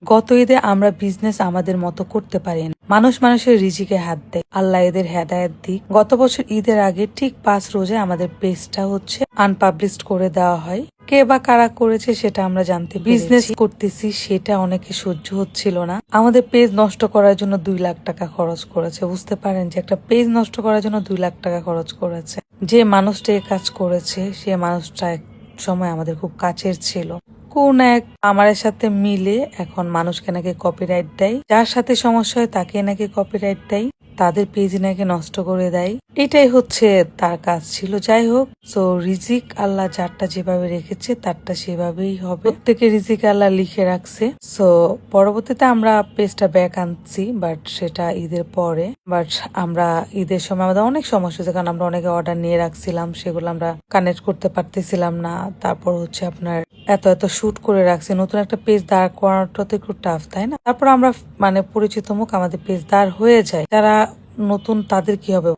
গত ঈদে আমরা বিজনেস আমাদের মতো করতে পারি না। মানুষ মানুষের রিজিকে হাত দেয়, আল্লাহ এদের হেদায়েত দিক। গত বছর ঈদের আগে ঠিক 5 রোজে আমাদের পেজটা আনপাবলিশড করে দেওয়া হয়। কে বা কারা করেছে সেটা আমরা জানতে বিজনেস করতেছি সেটা অনেকে সহ্য হচ্ছিল না। আমাদের পেজ নষ্ট করার জন্য 2 লাখ টাকা খরচ করেছে। বুঝতে পারেন যে একটা পেজ নষ্ট করার জন্য 2 লাখ টাকা খরচ করেছে। যে মানুষটা এই কাজ করেছে সে মানুষটা এক সময় আমাদের খুব কাছের ছিল। কোন এক আমাদের সাথে মিলে এখন মানুষকে নাকি কপিরাইট দেয়, যার সাথে সমস্যা হয় তাকে নাকি কপিরাইট দেয়, তাদের পেজ নাকি নষ্ট করে দেয়। এটাই তার কাজ ছিল। যাই হোক, সো রিজিক আল্লাহ যারটা যেভাবে রেখেছে তারটা সেভাবেই হবে। প্রত্যেকে রিজিক আল্লাহ লিখে রাখছে। সো পরবর্তীতে আমরা পেজটা ব্যাক আনছি, বাট সেটা ঈদের পরে। বাট আমরা ঈদের সময় আমাদের অনেক সমস্যা হয়েছে, কারণ আমরা অনেকে অর্ডার নিয়ে রাখছিলাম, সেগুলো আমরা কানেক্ট করতে পারতেছিলাম না। তারপর আপনার এত শুট করে রাখছে, নতুন একটা পেজ দাঁড় করানোটা তো একটু টাফ, তাই না? তারপর আমরা পরিচিত মুখ, আমাদের পেজ দাঁড় হয়ে যায়। যারা নতুন তাদের কি হবে?